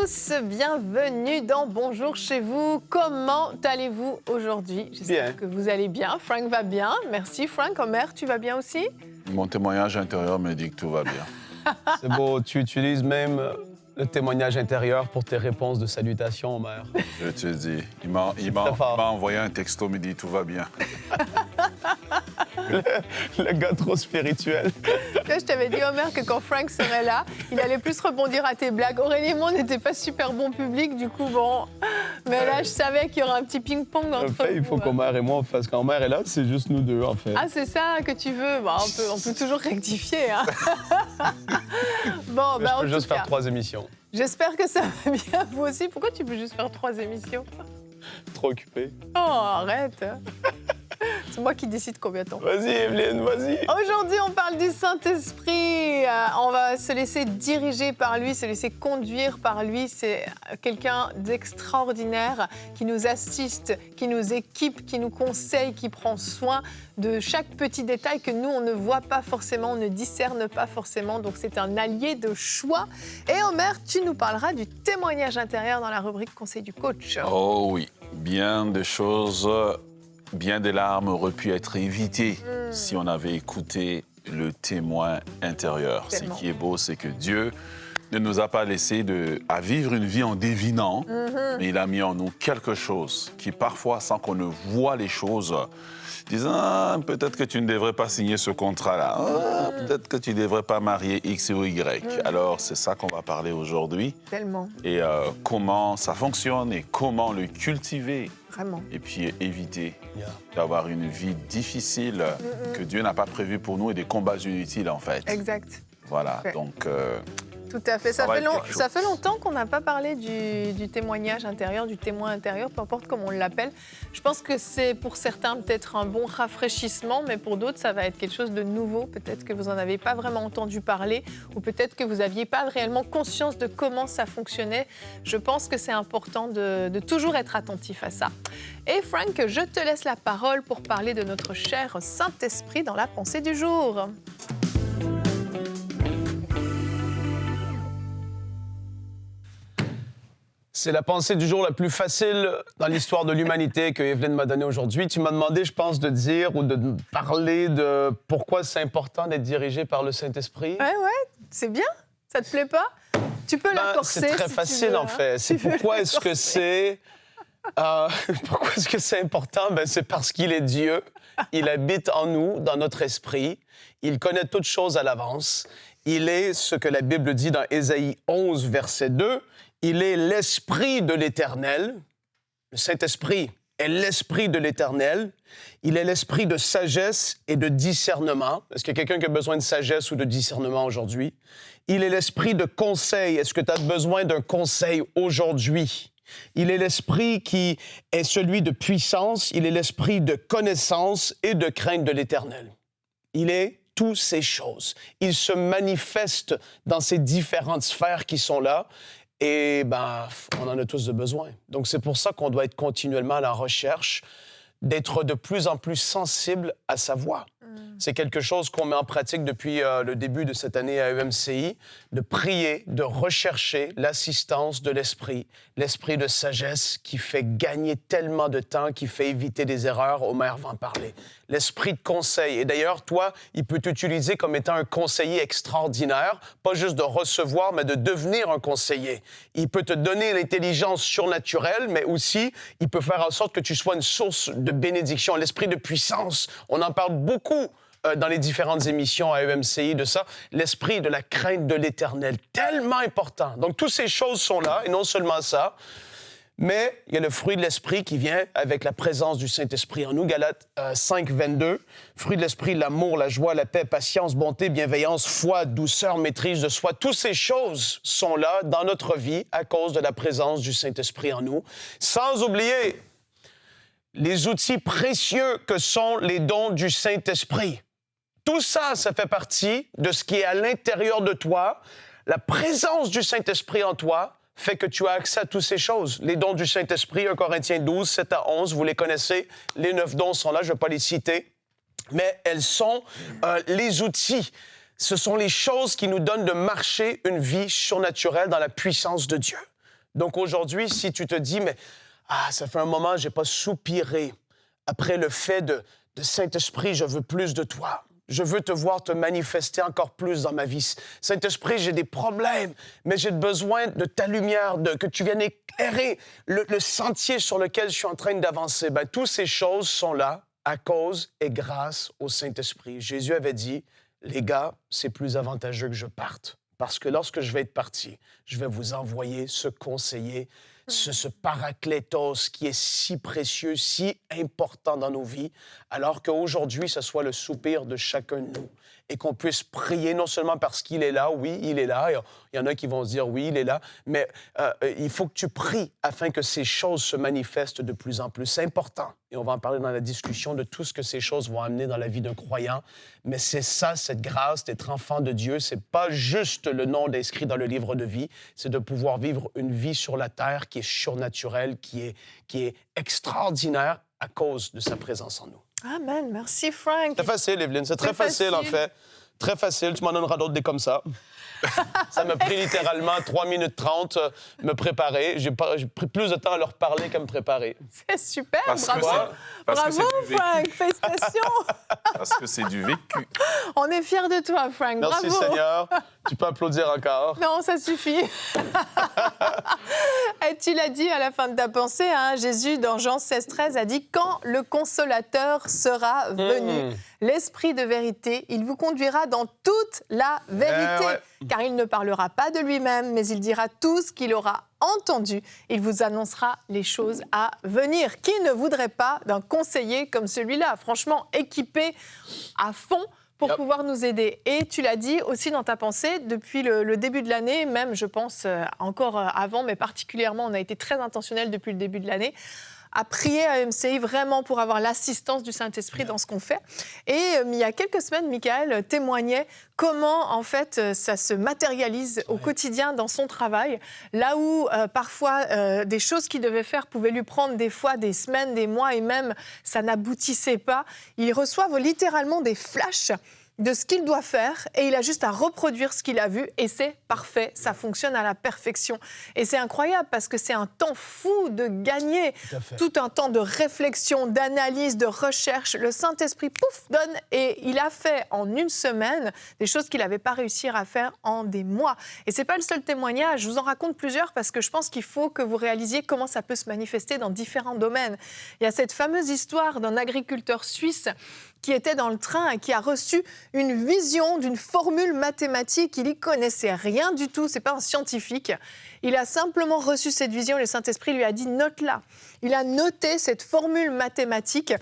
tous, bienvenue dans Bonjour chez vous. Comment allez-vous aujourd'hui? J'espère que vous allez bien. Frank va bien, merci Frank. Omer, tu vas bien aussi? Mon témoignage intérieur me dit que tout va bien. C'est beau, tu utilises même le témoignage intérieur pour tes réponses de salutation, Omer. Je te dis, il m'a envoyé un texto, me dit tout va bien. Le gars trop spirituel. Là, je t'avais dit, Omer, que quand Frank serait là, il allait plus rebondir à tes blagues. Aurélie et moi, on n'était pas super bon public, du coup, bon. Mais là, je savais qu'il y aurait un petit ping-pong entre En fait, vous. il faut qu'Omer et moi, parce qu'Omer est là, c'est juste nous deux, en fait. Ah, c'est ça que tu veux? Bon, on peut toujours rectifier, hein. Bon, Je peux juste faire 3 émissions. J'espère que ça va bien, vous aussi. Pourquoi tu peux juste faire 3 émissions? Trop occupé. Oh, arrête. C'est moi qui décide combien de temps. Vas-y, Evelyne, vas-y. Aujourd'hui, on parle du Saint-Esprit. On va se laisser diriger par lui, se laisser conduire par lui. C'est quelqu'un d'extraordinaire qui nous assiste, qui nous équipe, qui nous conseille, qui prend soin de chaque petit détail que nous, on ne voit pas forcément, on ne discerne pas forcément. Donc, c'est un allié de choix. Et Omer, tu nous parleras du témoignage intérieur dans la rubrique Conseil du coach. Oh oui, bien des choses, bien des larmes auraient pu être évitées si on avait écouté le témoin intérieur. Tellement. Ce qui est beau, c'est que Dieu ne nous a pas laissé à vivre une vie en devinant, mais il a mis en nous quelque chose qui, parfois, sans qu'on ne voit les choses, disant ah, peut-être que tu ne devrais pas signer ce contrat-là, ah, peut-être que tu ne devrais pas marier X ou Y. Alors, c'est ça qu'on va parler aujourd'hui. Tellement, Et comment ça fonctionne et comment le cultiver. vraiment. Et puis éviter d'avoir une vie difficile que Dieu n'a pas prévue pour nous et des combats inutiles, en fait. Exact. Voilà, Ouais. donc... Tout à fait. Ça va être quelque chose. Ça fait longtemps qu'on n'a pas parlé du témoignage intérieur, du témoin intérieur, peu importe comment on l'appelle. Je pense que c'est pour certains peut-être un bon rafraîchissement, mais pour d'autres, ça va être quelque chose de nouveau. Peut-être que vous n'en avez pas vraiment entendu parler ou peut-être que vous n'aviez pas réellement conscience de comment ça fonctionnait. Je pense que c'est important de toujours être attentif à ça. Et Frank, je te laisse la parole pour parler de notre cher Saint-Esprit dans la pensée du jour. C'est la pensée du jour la plus facile dans l'histoire de l'humanité que Evelyne m'a donnée aujourd'hui. Tu m'as demandé, je pense, de dire ou de parler de pourquoi c'est important d'être dirigé par le Saint-Esprit. Ouais, c'est bien. Ça te plaît pas? Tu peux l'accorcer. C'est très si facile, tu veux, en fait. C'est Tu veux pourquoi est-ce que l'accorcer. pourquoi est-ce que c'est important? C'est parce qu'il est Dieu. Il habite en nous, dans notre esprit. Il connaît toutes choses à l'avance. Il est ce que la Bible dit dans Ésaïe 11, verset 2. Il est l'Esprit de l'Éternel. Le Saint-Esprit est l'Esprit de l'Éternel. Il est l'Esprit de sagesse et de discernement. Est-ce qu'il y a quelqu'un qui a besoin de sagesse ou de discernement aujourd'hui? Il est l'Esprit de conseil. Est-ce que tu as besoin d'un conseil aujourd'hui? Il est l'Esprit qui est celui de puissance. Il est l'Esprit de connaissance et de crainte de l'Éternel. Il est toutes ces choses. Il se manifeste dans ces différentes sphères qui sont là. Et on en a tous besoin. Donc, c'est pour ça qu'on doit être continuellement à la recherche d'être de plus en plus sensible à sa voix. C'est quelque chose qu'on met en pratique depuis le début de cette année à EMCI, de prier, de rechercher l'assistance de l'Esprit de sagesse qui fait gagner tellement de temps, qui fait éviter des erreurs. Omer va en parler. L'Esprit de conseil. Et d'ailleurs, toi, il peut t'utiliser comme étant un conseiller extraordinaire, pas juste de recevoir, mais de devenir un conseiller. Il peut te donner l'intelligence surnaturelle, mais aussi, il peut faire en sorte que tu sois une source de bénédiction. L'Esprit de puissance, on en parle beaucoup dans les différentes émissions à EMCI de ça, l'esprit de la crainte de l'Éternel, tellement important. Donc, toutes ces choses sont là, et non seulement ça, mais il y a le fruit de l'Esprit qui vient avec la présence du Saint-Esprit en nous. Galates 5, 22, fruit de l'Esprit, l'amour, la joie, la paix, patience, bonté, bienveillance, foi, douceur, maîtrise de soi. Toutes ces choses sont là dans notre vie à cause de la présence du Saint-Esprit en nous. Sans oublier les outils précieux que sont les dons du Saint-Esprit. Tout ça, ça fait partie de ce qui est à l'intérieur de toi. La présence du Saint-Esprit en toi fait que tu as accès à toutes ces choses. Les dons du Saint-Esprit, 1 Corinthiens 12, 7 à 11, vous les connaissez. Les 9 dons sont là, je ne vais pas les citer. Mais elles sont les outils. Ce sont les choses qui nous donnent de marcher une vie surnaturelle dans la puissance de Dieu. Donc aujourd'hui, si tu te dis, mais ça fait un moment, je n'ai pas soupiré après le fait de Saint-Esprit, je veux plus de toi. Je veux te voir te manifester encore plus dans ma vie. Saint-Esprit, j'ai des problèmes, mais j'ai besoin de ta lumière, que tu viennes éclairer le sentier sur lequel je suis en train d'avancer. Ben, toutes ces choses sont là à cause et grâce au Saint-Esprit. Jésus avait dit, les gars, c'est plus avantageux que je parte. Parce que lorsque je vais être parti, je vais vous envoyer ce conseiller, ce paraclétos qui est si précieux, si important dans nos vies, alors qu'aujourd'hui, ce soit le soupir de chacun de nous et qu'on puisse prier non seulement parce qu'il est là, oui, il est là, il y en a qui vont se dire oui, il est là, mais il faut que tu pries afin que ces choses se manifestent de plus en plus. C'est important, et on va en parler dans la discussion de tout ce que ces choses vont amener dans la vie d'un croyant, mais c'est ça, cette grâce d'être enfant de Dieu, c'est pas juste le nom d'inscrit dans le livre de vie, c'est de pouvoir vivre une vie sur la terre qui est surnaturelle, qui est extraordinaire à cause de sa présence en nous. Amen. Merci, Frank. C'est facile, Evelyne. C'est très facile, en fait. Très facile. Tu m'en donneras d'autres des comme ça. Ça m'a pris littéralement 3 minutes 30 me préparer. J'ai pris plus de temps à leur parler qu'à me préparer. C'est super. Parce bravo. Bravo, Frank. Félicitations. Parce que c'est du vécu. On est fiers de toi, Frank. Merci, bravo. Seigneur. Tu peux applaudir encore. Non, ça suffit. Et tu l'as dit à la fin de ta pensée, hein, Jésus, dans Jean 16, 13, a dit « Quand le Consolateur sera venu, l'Esprit de vérité, il vous conduira dans toute la vérité. Car il ne parlera pas de lui-même, mais il dira tout ce qu'il aura entendu. Il vous annoncera les choses à venir. » Qui ne voudrait pas d'un conseiller comme celui-là, franchement équipé à fond pour pouvoir nous aider. Et tu l'as dit aussi dans ta pensée, depuis le début de l'année, même je pense encore avant, mais particulièrement, on a été très intentionnel depuis le début de l'année, à prier à MCI vraiment pour avoir l'assistance du Saint-Esprit dans ce qu'on fait. Et il y a quelques semaines, Michael témoignait comment, en fait, ça se matérialise au quotidien dans son travail, là où parfois des choses qu'il devait faire pouvaient lui prendre des fois des semaines, des mois, et même ça n'aboutissait pas. Il reçoit littéralement des flashs de ce qu'il doit faire et il a juste à reproduire ce qu'il a vu et c'est parfait, ça fonctionne à la perfection. Et c'est incroyable parce que c'est un temps fou de gagner, tout un temps de réflexion, d'analyse, de recherche. Le Saint-Esprit, pouf, donne et il a fait en une semaine des choses qu'il n'avait pas réussi à faire en des mois. Et c'est pas le seul témoignage, je vous en raconte plusieurs parce que je pense qu'il faut que vous réalisiez comment ça peut se manifester dans différents domaines. Il y a cette fameuse histoire d'un agriculteur suisse qui était dans le train et qui a reçu une vision d'une formule mathématique. Il n'y connaissait rien du tout, ce n'est pas un scientifique. Il a simplement reçu cette vision et le Saint-Esprit lui a dit « note-la ». Il a noté cette formule mathématique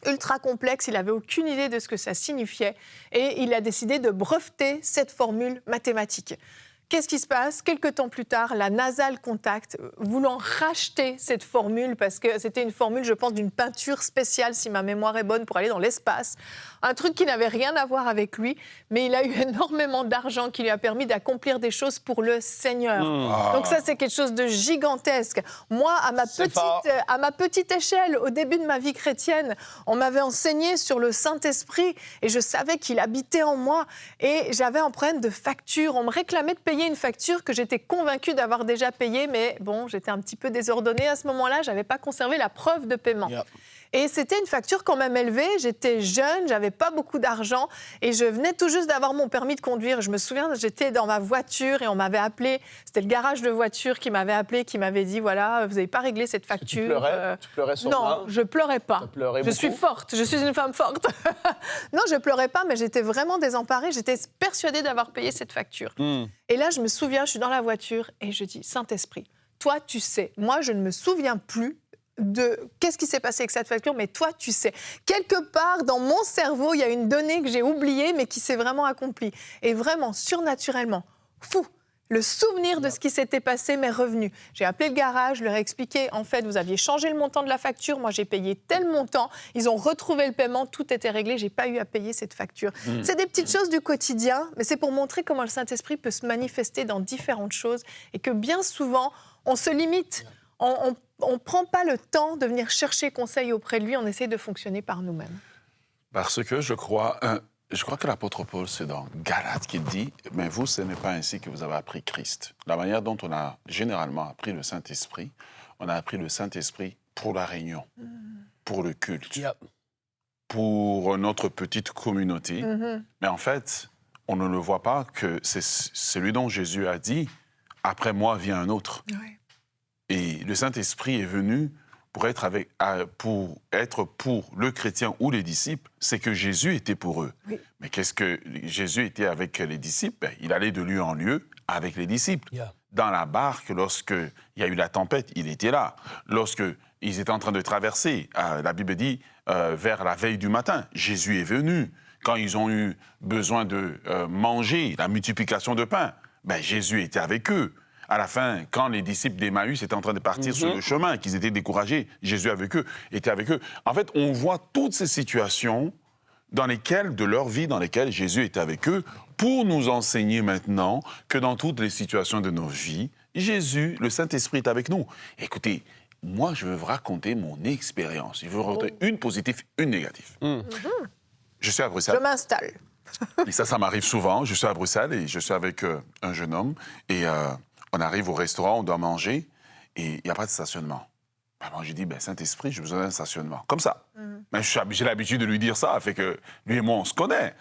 ultra complexe, il n'avait aucune idée de ce que ça signifiait et il a décidé de breveter cette formule mathématique. Qu'est-ce qui se passe? Quelque temps plus tard, la NASA le contacte, voulant racheter cette formule, parce que c'était une formule, je pense, d'une peinture spéciale, si ma mémoire est bonne, pour aller dans l'espace. Un truc qui n'avait rien à voir avec lui, mais il a eu énormément d'argent qui lui a permis d'accomplir des choses pour le Seigneur. Donc ça, c'est quelque chose de gigantesque. Moi, à ma petite échelle, au début de ma vie chrétienne, on m'avait enseigné sur le Saint-Esprit et je savais qu'il habitait en moi. Et j'avais un problème de facture. On me réclamait de payer une facture que j'étais convaincue d'avoir déjà payée, mais bon, j'étais un petit peu désordonnée à ce moment-là. Je n'avais pas conservé la preuve de paiement. Et c'était une facture quand même élevée. J'étais jeune, j'avais pas beaucoup d'argent et je venais tout juste d'avoir mon permis de conduire. Je me souviens, j'étais dans ma voiture et on m'avait appelé. C'était le garage de voiture qui m'avait appelé, qui m'avait dit voilà, vous n'avez pas réglé cette facture. Tu pleurais Tu pleurais sûrement. Non, je pleurais pas. Je suis forte. Je suis une femme forte. Non, je pleurais pas, mais j'étais vraiment désemparée. J'étais persuadée d'avoir payé cette facture. Et là, je me souviens, je suis dans la voiture et je dis Saint-Esprit, toi, tu sais. Moi, je ne me souviens plus de qu'est-ce qui s'est passé avec cette facture, mais toi, tu sais. Quelque part, dans mon cerveau, il y a une donnée que j'ai oubliée, mais qui s'est vraiment accomplie. Et vraiment, surnaturellement, fou, le souvenir de ce qui s'était passé m'est revenu. J'ai appelé le garage, je leur ai expliqué, en fait, vous aviez changé le montant de la facture, moi, j'ai payé tel montant, ils ont retrouvé le paiement, tout était réglé, j'ai pas eu à payer cette facture. C'est des petites choses du quotidien, mais c'est pour montrer comment le Saint-Esprit peut se manifester dans différentes choses et que bien souvent, on se limite. On ne prend pas le temps de venir chercher conseil auprès de lui, on essaie de fonctionner par nous-mêmes. Parce que je crois, Je crois que l'apôtre Paul, c'est dans Galates qu'il dit « Mais vous, ce n'est pas ainsi que vous avez appris Christ. » La manière dont on a généralement appris le Saint-Esprit, on a appris le Saint-Esprit pour la réunion, pour le culte, pour notre petite communauté. Mais en fait, on ne le voit pas que c'est celui dont Jésus a dit « Après moi vient un autre. Ouais. » Et le Saint-Esprit est venu pour être pour le chrétien ou les disciples, c'est que Jésus était pour eux. Oui. Mais qu'est-ce que Jésus était avec les disciples? Ben, il allait de lieu en lieu avec les disciples. Dans la barque, lorsqu'il y a eu la tempête, il était là. Lorsqu'ils étaient en train de traverser, la Bible dit, vers la veille du matin, Jésus est venu. Quand ils ont eu besoin de manger, la multiplication de pain, ben, Jésus était avec eux. À la fin, quand les disciples d'Emmaüs étaient en train de partir sur le chemin, qu'ils étaient découragés, Jésus était avec eux. En fait, on voit toutes ces situations de leur vie, dans lesquelles Jésus était avec eux, pour nous enseigner maintenant que dans toutes les situations de nos vies, Jésus, le Saint-Esprit est avec nous. Écoutez, moi, je veux vous raconter mon expérience. Je veux vous raconter une positive, une négative. Je suis à Bruxelles. Je m'installe. Et ça m'arrive souvent. Je suis à Bruxelles et je suis avec un jeune homme. Et on arrive au restaurant, on doit manger et il n'y a pas de stationnement. Moi, j'ai dit, Saint-Esprit, j'ai besoin d'un stationnement. Comme ça. Mais j'ai l'habitude de lui dire ça. Fait que lui et moi, on se connaît.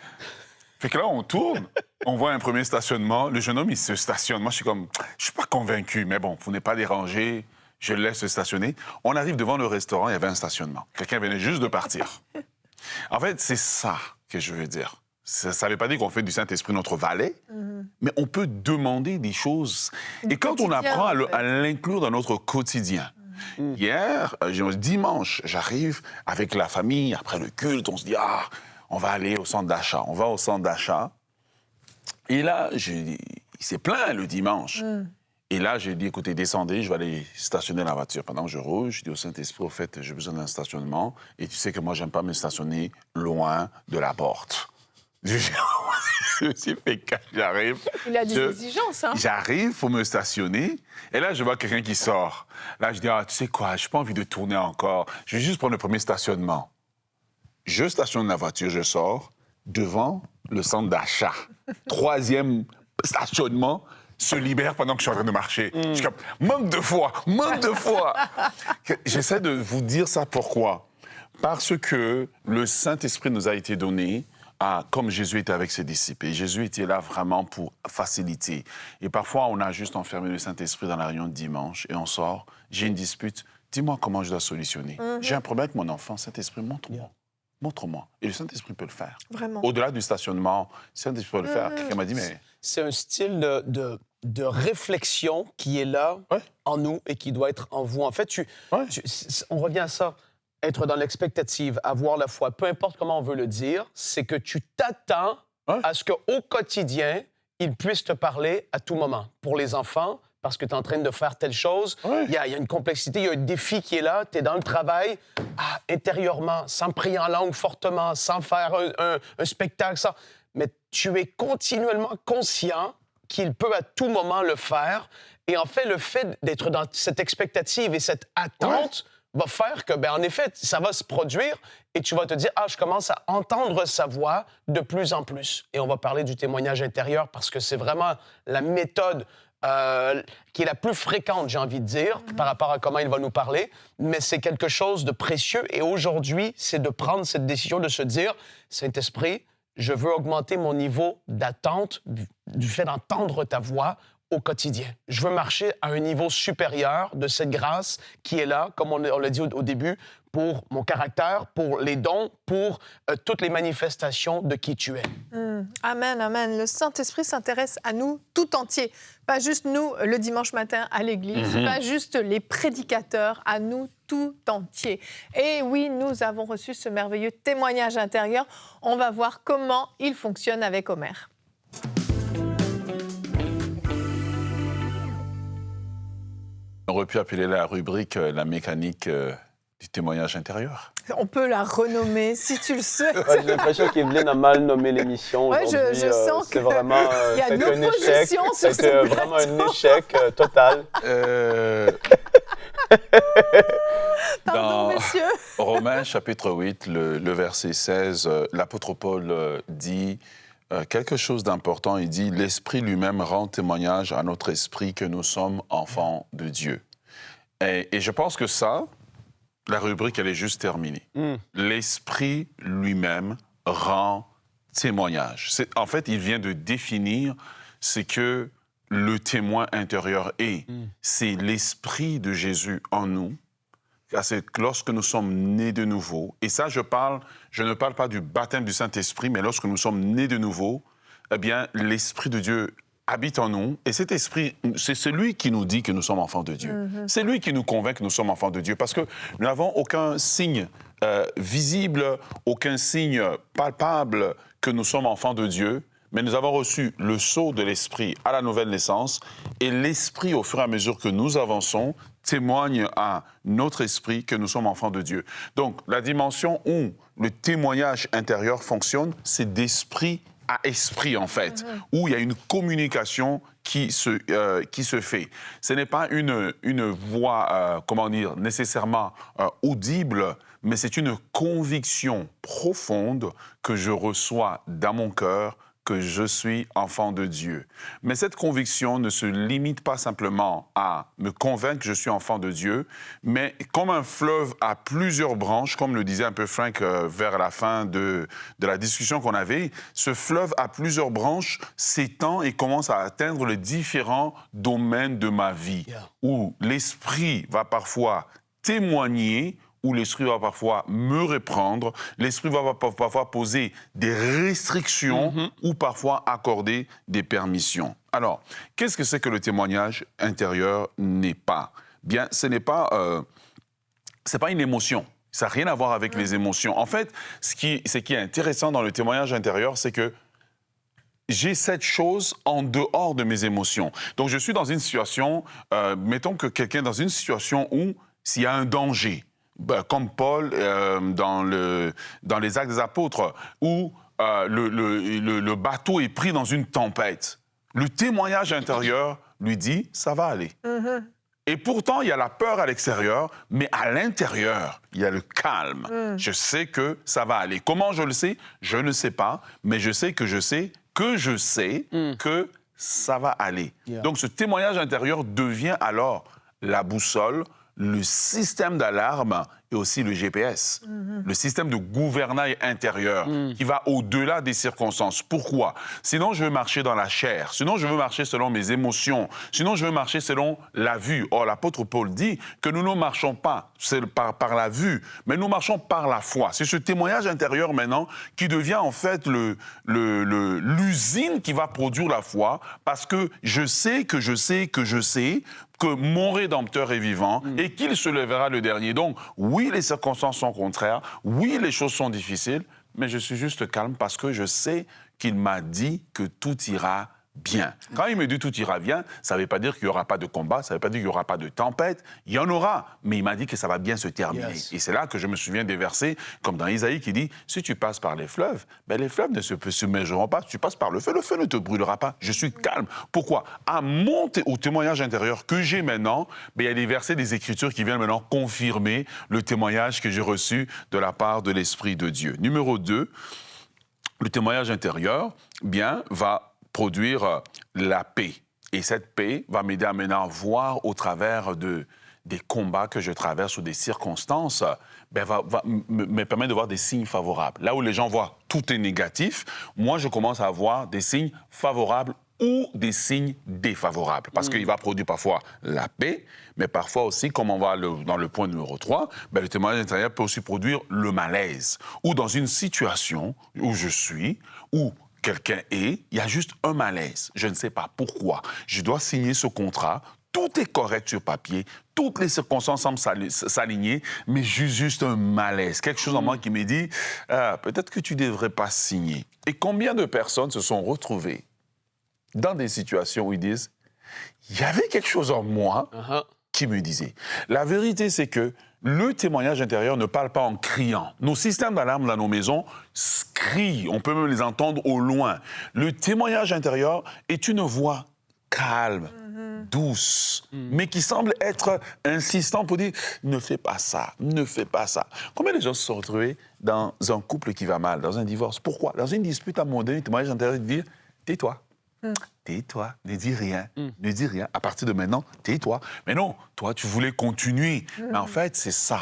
Fait que là, on tourne, on voit un premier stationnement. Le jeune homme, il se stationne. Moi, je suis pas convaincu. Mais bon, vous n'êtes pas dérangé. Je le laisse se stationner. On arrive devant le restaurant, il y avait un stationnement. Quelqu'un venait juste de partir. En fait, c'est ça que je veux dire. Ça ne veut pas dire qu'on fait du Saint-Esprit notre valet, mais on peut demander des choses. Et quand on apprend à l'inclure dans notre quotidien. Hier, dimanche, j'arrive avec la famille, après le culte, on se dit, on va aller au centre d'achat. On va au centre d'achat. Et là, il s'est plein le dimanche. Et là, j'ai dit, écoutez, descendez, je vais aller stationner la voiture. Pendant que je roule, je dis au Saint-Esprit, au fait, j'ai besoin d'un stationnement. Et tu sais que moi, j'aime pas me stationner loin de la porte. Je me suis fait quand j'arrive. Il a des exigences, hein? J'arrive, il faut me stationner. Et là, je vois quelqu'un qui sort. Là, je dis, tu sais quoi, je n'ai pas envie de tourner encore. Je vais juste prendre le premier stationnement. Je stationne la voiture, je sors devant le centre d'achat. Troisième stationnement se libère pendant que je suis en train de marcher. Je suis comme, manque de foi. J'essaie de vous dire ça pourquoi. Parce que le Saint-Esprit nous a été donné comme Jésus était avec ses disciples. Et Jésus était là vraiment pour faciliter. Et parfois, on a juste enfermé le Saint-Esprit dans la réunion de dimanche et on sort. J'ai une dispute. Dis-moi comment je dois solutionner. J'ai un problème avec mon enfant. Saint-Esprit, montre-moi. Montre-moi. Et le Saint-Esprit peut le faire. Vraiment. Au-delà du stationnement, le Saint-Esprit peut le faire. Quelqu'un m'a dit, mais... C'est un style de réflexion qui est là en nous et qui doit être en vous. En fait, on revient à ça. Être dans l'expectative, avoir la foi, peu importe comment on veut le dire, c'est que tu t'attends à ce qu'au quotidien, il puisse te parler à tout moment. Pour les enfants, parce que tu es en train de faire telle chose, il y a une complexité, il y a un défi qui est là, tu es dans le travail, intérieurement, sans prier en langue fortement, sans faire un spectacle, mais tu es continuellement conscient qu'il peut à tout moment le faire. Et en fait, le fait d'être dans cette expectative et cette attente... va faire que, en effet, ça va se produire et tu vas te dire, je commence à entendre sa voix de plus en plus. Et on va parler du témoignage intérieur parce que c'est vraiment la méthode qui est la plus fréquente, j'ai envie de dire, par rapport à comment il va nous parler. Mais c'est quelque chose de précieux et aujourd'hui, c'est de prendre cette décision de se dire, Saint-Esprit, je veux augmenter mon niveau d'attente du fait d'entendre ta voix au quotidien. Je veux marcher à un niveau supérieur de cette grâce qui est là, comme on l'a dit au début, pour mon caractère, pour les dons, pour toutes les manifestations de qui tu es. Amen, amen. Le Saint-Esprit s'intéresse à nous tout entier. Pas juste nous, le dimanche matin à l'église, pas juste les prédicateurs, à nous tout entier. Et oui, nous avons reçu ce merveilleux témoignage intérieur. On va voir comment il fonctionne avec Omer. On aurait pu appeler la rubrique la mécanique du témoignage intérieur. On peut la renommer si tu le souhaites. J'ai l'impression qu'Evelyne a mal nommé l'émission aujourd'hui. Je sens qu'il y a une opposition sur c'est vraiment un échec total. Pardon, Dans messieurs. Romains chapitre 8, le verset 16, l'apôtre Paul dit quelque chose d'important. Il dit « L'Esprit lui-même rend témoignage à notre esprit que nous sommes enfants de Dieu ». Et je pense que ça, la rubrique, elle est juste terminée. L'Esprit lui-même rend témoignage. En fait, il vient de définir ce que le témoin intérieur est. C'est l'Esprit de Jésus en nous. C'est lorsque nous sommes nés de nouveau. Et ça, je ne parle pas du baptême du Saint-Esprit, mais lorsque nous sommes nés de nouveau, eh bien, l'Esprit de Dieu habite en nous. Et cet Esprit, c'est celui qui nous dit que nous sommes enfants de Dieu. C'est lui qui nous convainc que nous sommes enfants de Dieu. Parce que nous n'avons aucun signe visible, aucun signe palpable que nous sommes enfants de Dieu. Mais nous avons reçu le sceau de l'Esprit à la nouvelle naissance. Et l'Esprit, au fur et à mesure que nous avançons, témoigne à notre esprit que nous sommes enfants de Dieu. Donc, la dimension où le témoignage intérieur fonctionne, c'est d'esprit à esprit, en fait, où il y a une communication qui se fait. Ce n'est pas une voix, nécessairement audible, mais c'est une conviction profonde que je reçois dans mon cœur, que je suis enfant de Dieu. Mais cette conviction ne se limite pas simplement à me convaincre que je suis enfant de Dieu, mais comme un fleuve à plusieurs branches, comme le disait un peu Frank vers la fin de la discussion qu'on avait, ce fleuve à plusieurs branches s'étend et commence à atteindre les différents domaines de ma vie, où l'esprit va parfois témoigner, où l'Esprit va parfois me reprendre, l'Esprit va parfois poser des restrictions ou parfois accorder des permissions. Alors, qu'est-ce que c'est que le témoignage intérieur n'est pas? Bien, ce n'est pas, c'est pas une émotion. Ça n'a rien à voir avec les émotions. En fait, ce qui est intéressant dans le témoignage intérieur, c'est que j'ai cette chose en dehors de mes émotions. Donc, je suis dans une situation, mettons que quelqu'un est dans une situation où s'il y a un danger, comme Paul dans les Actes des Apôtres, où le bateau est pris dans une tempête. Le témoignage intérieur lui dit « ça va aller ». Et pourtant, il y a la peur à l'extérieur, mais à l'intérieur, il y a le calme. Je sais que ça va aller. Comment je le sais? Je ne sais pas, mais je sais que je sais que je sais que ça va aller. Donc, ce témoignage intérieur devient alors la boussole, le système d'alarme et aussi le GPS, le système de gouvernail intérieur qui va au-delà des circonstances. Pourquoi? Sinon, je veux marcher dans la chair. Sinon, je veux marcher selon mes émotions. Sinon, je veux marcher selon la vue. Or, l'apôtre Paul dit que nous ne marchons pas par la vue, mais nous marchons par la foi. C'est ce témoignage intérieur maintenant qui devient en fait l'usine qui va produire la foi, parce que je sais que je sais que je sais que mon Rédempteur est vivant et qu'il se lèvera le dernier. Donc, oui, les circonstances sont contraires, oui, les choses sont difficiles, mais je suis juste calme parce que je sais qu'il m'a dit que tout ira bien. Quand il me dit tout ira bien, ça ne veut pas dire qu'il n'y aura pas de combat, ça ne veut pas dire qu'il n'y aura pas de tempête. Il y en aura, mais il m'a dit que ça va bien se terminer. Et c'est là que je me souviens des versets, comme dans Isaïe, qui dit « Si tu passes par les fleuves, ben les fleuves ne se submergeront pas. Si tu passes par le feu ne te brûlera pas. Je suis calme. » Pourquoi? Au témoignage intérieur que j'ai maintenant, ben, il y a des versets des Écritures qui viennent maintenant confirmer le témoignage que j'ai reçu de la part de l'Esprit de Dieu. Numéro 2, le témoignage intérieur, bien, va produire la paix. Et cette paix va m'aider à maintenant voir au travers des combats que je traverse ou des circonstances, ben va me permettre de voir des signes favorables. Là où les gens voient tout est négatif, moi je commence à voir des signes favorables ou des signes défavorables. Parce qu'il va produire parfois la paix, mais parfois aussi, comme on va dans le point numéro 3, ben le témoignage intérieur peut aussi produire le malaise. Ou dans une situation où je suis, où quelqu'un est, il y a juste un malaise. Je ne sais pas pourquoi. Je dois signer ce contrat. Tout est correct sur papier. Toutes les circonstances semblent s'aligner, mais j'ai juste un malaise. Quelque chose en moi qui me dit peut-être que tu ne devrais pas signer. Et combien de personnes se sont retrouvées dans des situations où ils disent il y avait quelque chose en moi qui me disait. La vérité, c'est que le témoignage intérieur ne parle pas en criant. Nos systèmes d'alarme dans nos maisons crient, on peut même les entendre au loin. Le témoignage intérieur est une voix calme, douce, mais qui semble être insistant pour dire « ne fais pas ça, ne fais pas ça ». Combien de gens se sont retrouvés dans un couple qui va mal, dans un divorce? Pourquoi? Dans une dispute, à un moment donné, le témoignage intérieur de dire « tais-toi ». Tais-toi, ne dis rien, ne dis rien. À partir de maintenant, tais-toi. Mais non, toi, tu voulais continuer. Mais en fait, c'est ça.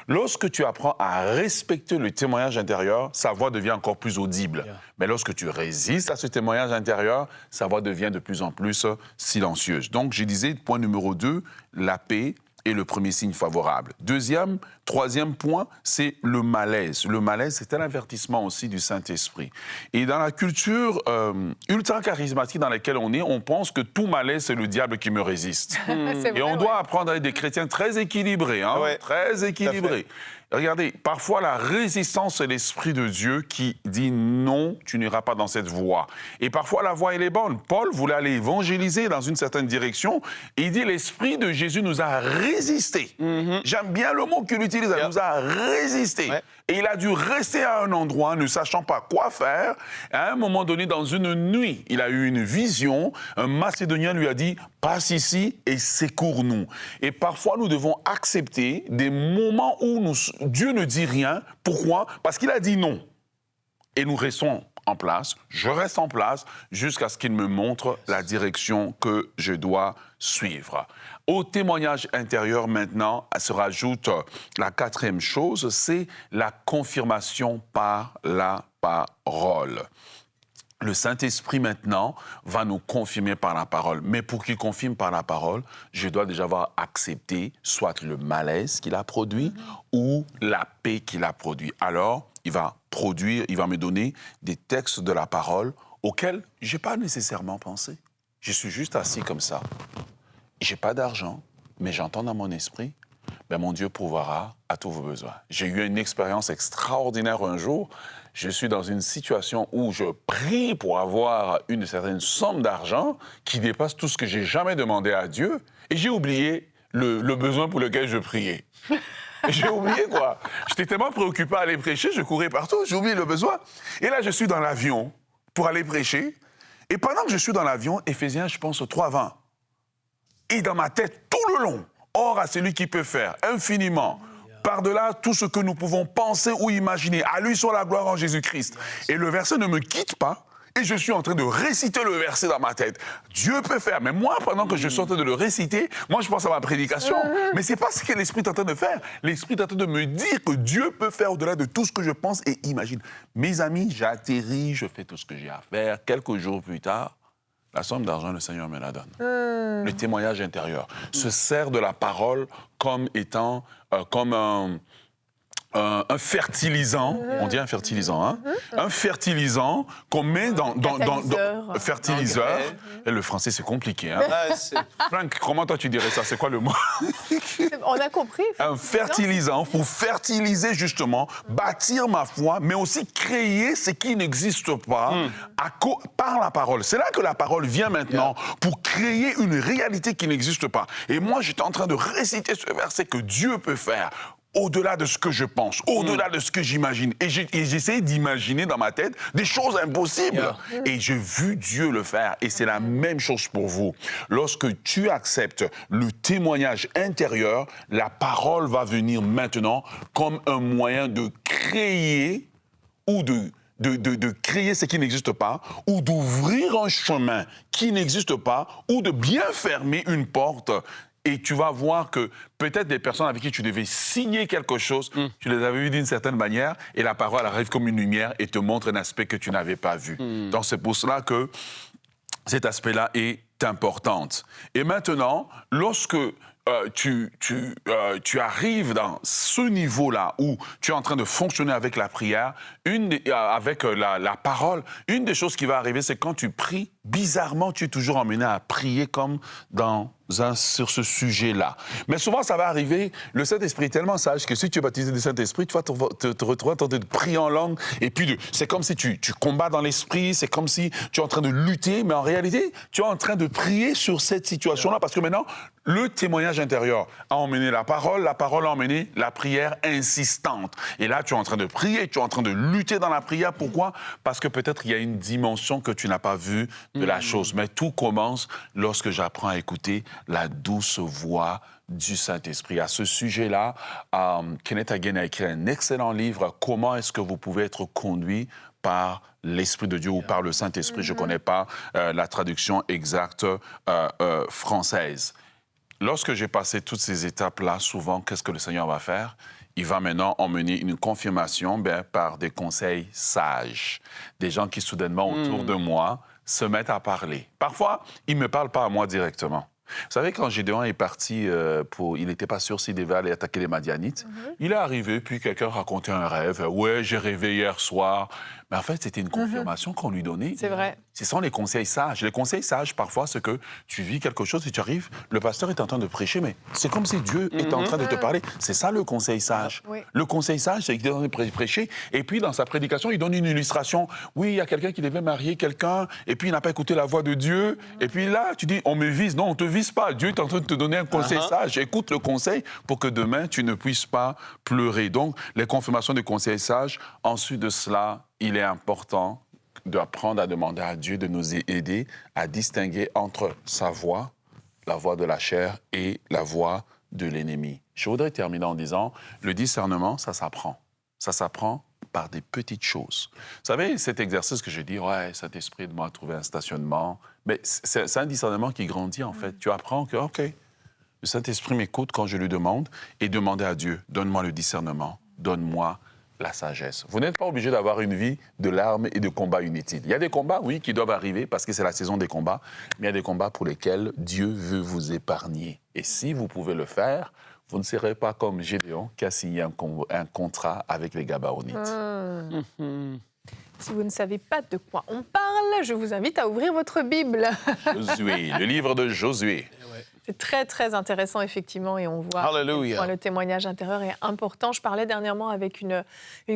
Lorsque tu apprends à respecter le témoignage intérieur, sa voix devient encore plus audible. Mais lorsque tu résistes à ce témoignage intérieur, sa voix devient de plus en plus silencieuse. Donc, je disais, point numéro 2, la paix est le premier signe favorable. Troisième point, c'est le malaise. Le malaise, c'est un avertissement aussi du Saint-Esprit. Et dans la culture ultra-charismatique dans laquelle on est, on pense que tout malaise, c'est le diable qui me résiste. Et on doit apprendre à être des chrétiens très équilibrés, hein, très équilibrés. Regardez, parfois la résistance, c'est l'Esprit de Dieu qui dit non, tu n'iras pas dans cette voie. Et parfois la voie, elle est bonne. Paul voulait aller évangéliser dans une certaine direction. Et il dit, l'Esprit de Jésus nous a résisté. J'aime bien le mot qu'il utilise, il nous a résisté. Et il a dû rester à un endroit, ne sachant pas quoi faire. À un moment donné, dans une nuit, il a eu une vision. Un Macédonien lui a dit, passe ici et secours-nous. Et parfois, nous devons accepter des moments où Dieu ne dit rien. Pourquoi? Parce qu'il a dit non. Et nous restons en place, je reste en place jusqu'à ce qu'il me montre la direction que je dois suivre. Au témoignage intérieur, maintenant, se rajoute la quatrième chose, c'est la confirmation par la parole. Le Saint-Esprit, maintenant, va nous confirmer par la parole. Mais pour qu'il confirme par la parole, je dois déjà avoir accepté soit le malaise qu'il a produit ou la paix qu'il a produit. Alors, il va me donner des textes de la parole auxquels je n'ai pas nécessairement pensé. Je suis juste assis comme ça. Je n'ai pas d'argent, mais j'entends dans mon esprit, ben mon Dieu pourvoira à tous vos besoins. J'ai eu une expérience extraordinaire un jour. Je suis dans une situation où je prie pour avoir une certaine somme d'argent qui dépasse tout ce que j'ai jamais demandé à Dieu. Et j'ai oublié le besoin pour lequel je priais. J'ai oublié, quoi. J'étais tellement préoccupé à aller prêcher, je courais partout, j'ai oublié le besoin. Et là, je suis dans l'avion pour aller prêcher. Et pendant que je suis dans l'avion, Éphésiens, je pense, 3:20. Et dans ma tête, tout le long, or à celui qui peut faire infiniment, par-delà tout ce que nous pouvons penser ou imaginer, à lui soit la gloire en Jésus-Christ. Et le verset ne me quitte pas. Et je suis en train de réciter le verset dans ma tête. Dieu peut faire. Mais moi, pendant que je suis en train de le réciter, moi, je pense à ma prédication. Mais ce n'est pas ce que l'Esprit est en train de faire. L'Esprit est en train de me dire que Dieu peut faire au-delà de tout ce que je pense et imagine. Mes amis, j'atterris, je fais tout ce que j'ai à faire. Quelques jours plus tard, la somme d'argent, le Seigneur me la donne. Le témoignage intérieur se sert de la parole comme étant comme un fertilisant, on dit un fertilisant, hein? Un fertilisant qu'on met dans fertiliseur. Et le français, c'est compliqué, hein? Franck, comment toi tu dirais ça? C'est quoi le mot? On a compris. Un fertilisant pour fertiliser justement, bâtir ma foi, mais aussi créer ce qui n'existe pas par la parole. C'est là que la parole vient maintenant pour créer une réalité qui n'existe pas. Et moi, j'étais en train de réciter ce verset que Dieu peut faire au-delà de ce que je pense, au-delà de ce que j'imagine. Et j'essayais d'imaginer dans ma tête des choses impossibles. Et j'ai vu Dieu le faire. Et c'est la même chose pour vous. Lorsque tu acceptes le témoignage intérieur, la parole va venir maintenant comme un moyen de créer ou de créer ce qui n'existe pas, ou d'ouvrir un chemin qui n'existe pas, ou de bien fermer une porte. Et tu vas voir que peut-être des personnes avec qui tu devais signer quelque chose, tu les avais vues d'une certaine manière, et la parole arrive comme une lumière et te montre un aspect que tu n'avais pas vu. Donc c'est pour cela que cet aspect-là est important. Et maintenant, lorsque tu arrives dans ce niveau-là où tu es en train de fonctionner avec la prière, avec la parole, une des choses qui va arriver, c'est quand tu pries, bizarrement, tu es toujours emmené à prier comme dans sur ce sujet-là. Mais souvent, ça va arriver, le Saint-Esprit est tellement sage que si tu es baptisé du Saint-Esprit, tu vas te retrouver en train de prier en langue, et puis c'est comme si tu combats dans l'esprit, c'est comme si tu es en train de lutter, mais en réalité, tu es en train de prier sur cette situation-là, parce que maintenant, le témoignage intérieur a emmené la parole a emmené la prière insistante. Et là, tu es en train de prier, tu es en train de lutter dans la prière. Pourquoi? Parce que peut-être il y a une dimension que tu n'as pas vue de la chose. Mais tout commence lorsque j'apprends à écouter la douce voix du Saint-Esprit. À ce sujet-là, Kenneth Hagin a écrit un excellent livre, « Comment est-ce que vous pouvez être conduit par l'Esprit de Dieu ou par le Saint-Esprit ». Je ne connais pas la traduction exacte française. Lorsque j'ai passé toutes ces étapes-là, souvent, qu'est-ce que le Seigneur va faire? Il va maintenant emmener une confirmation par des conseils sages. Des gens qui, soudainement, autour de moi, se mettent à parler. Parfois, ils ne me parlent pas à moi directement. Vous savez, quand Gédéon est parti, il n'était pas sûr s'il devait aller attaquer les Madianites, il est arrivé, puis quelqu'un racontait un rêve. « Ouais, j'ai rêvé hier soir. » Mais en fait, c'était une confirmation qu'on lui donnait. C'est vrai. Ce sont les conseils sages. Les conseils sages, parfois, c'est que tu vis quelque chose et tu arrives, le pasteur est en train de prêcher, mais c'est comme si Dieu était en train de te parler. C'est ça, le conseil sage. Oui. Le conseil sage, c'est qu'il est en train de prêcher, et puis, dans sa prédication, il donne une illustration. Oui, il y a quelqu'un qui devait marier quelqu'un, et puis il n'a pas écouté la voix de Dieu. Et puis là, tu dis, on me vise. Non, on ne te vise pas. Dieu est en train de te donner un conseil sage. Écoute le conseil pour que demain, tu ne puisses pas pleurer. Donc, les confirmations des conseils sages. Ensuite de cela, il est important d'apprendre à demander à Dieu de nous aider à distinguer entre sa voix, la voix de la chair, et la voix de l'ennemi. Je voudrais terminer en disant, le discernement, ça s'apprend. Ça s'apprend par des petites choses. Vous savez, cet exercice que je dis, ouais, Saint-Esprit, de moi, trouver un stationnement, mais c'est un discernement qui grandit, en fait. Tu apprends que, OK, le Saint-Esprit m'écoute quand je lui demande, et demander à Dieu, donne-moi le discernement, donne-moi la sagesse. Vous n'êtes pas obligé d'avoir une vie de larmes et de combats inutiles. Il y a des combats, oui, qui doivent arriver parce que c'est la saison des combats, mais il y a des combats pour lesquels Dieu veut vous épargner. Et si vous pouvez le faire, vous ne serez pas comme Gédéon qui a signé un contrat avec les Gabaonites. Si vous ne savez pas de quoi on parle, je vous invite à ouvrir votre Bible. Josué, le livre de Josué. C'est très, très intéressant, effectivement, et on voit que le témoignage intérieur est important. Je parlais dernièrement avec une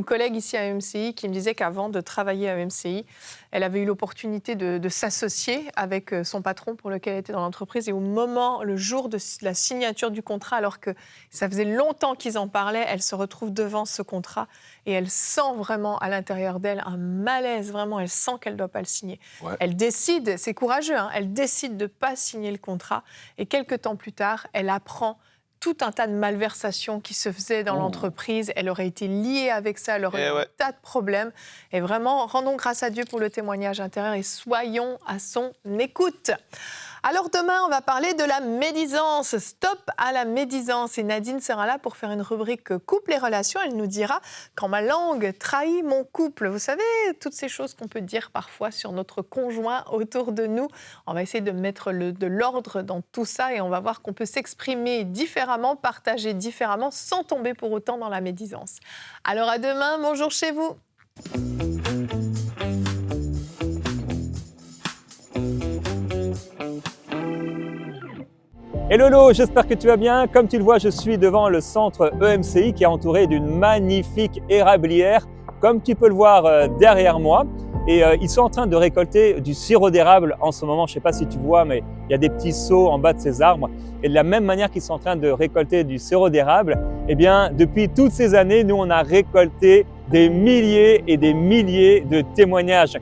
collègue ici à MCI qui me disait qu'avant de travailler à MCI, elle avait eu l'opportunité de s'associer avec son patron pour lequel elle était dans l'entreprise. Et le jour de la signature du contrat, alors que ça faisait longtemps qu'ils en parlaient, elle se retrouve devant ce contrat et elle sent vraiment à l'intérieur d'elle un malaise, vraiment, elle sent qu'elle ne doit pas le signer. Ouais. Elle décide, c'est courageux, hein, elle décide de ne pas signer le contrat et quelques temps plus tard, elle apprend tout un tas de malversations qui se faisaient dans l'entreprise. Elle aurait été liée avec ça, elle aurait eu un tas de problèmes. Et vraiment, rendons grâce à Dieu pour le témoignage intérieur et soyons à son écoute. Alors demain, on va parler de la médisance. Stop à la médisance. Et Nadine sera là pour faire une rubrique couple et relations. Elle nous dira « Quand ma langue trahit mon couple ». Vous savez, toutes ces choses qu'on peut dire parfois sur notre conjoint autour de nous. On va essayer de mettre de l'ordre dans tout ça et on va voir qu'on peut s'exprimer différemment, partager différemment, sans tomber pour autant dans la médisance. Alors à demain, bonjour chez vous. Hello Lolo, j'espère que tu vas bien. Comme tu le vois, je suis devant le centre EMCI qui est entouré d'une magnifique érablière, comme tu peux le voir derrière moi. Et ils sont en train de récolter du sirop d'érable en ce moment. Je ne sais pas si tu vois, mais il y a des petits seaux en bas de ces arbres. Et de la même manière qu'ils sont en train de récolter du sirop d'érable, eh bien, depuis toutes ces années, nous, on a récolté des milliers et des milliers de témoignages.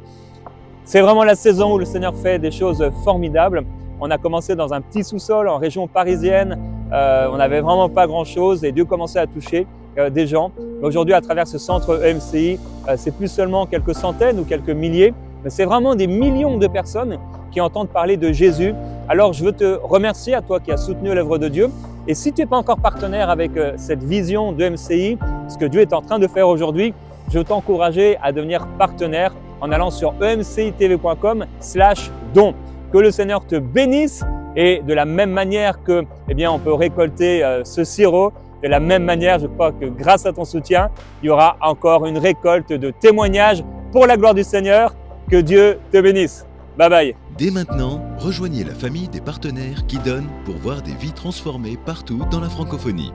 C'est vraiment la saison où le Seigneur fait des choses formidables. On a commencé dans un petit sous-sol en région parisienne. On n'avait vraiment pas grand-chose et Dieu commençait à toucher des gens. Aujourd'hui, à travers ce centre EMCI, c'est plus seulement quelques centaines ou quelques milliers, mais c'est vraiment des millions de personnes qui entendent parler de Jésus. Alors, je veux te remercier à toi qui as soutenu l'œuvre de Dieu. Et si tu n'es pas encore partenaire avec cette vision de EMCI, ce que Dieu est en train de faire aujourd'hui, je veux t'encourager à devenir partenaire en allant sur emcitv.com/don. Que le Seigneur te bénisse et de la même manière que, on peut récolter ce sirop, de la même manière, je crois que grâce à ton soutien, il y aura encore une récolte de témoignages pour la gloire du Seigneur. Que Dieu te bénisse. Bye bye. Dès maintenant, rejoignez la famille des partenaires qui donnent pour voir des vies transformées partout dans la francophonie.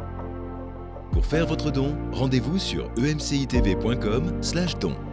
Pour faire votre don, rendez-vous sur emcitv.com/don.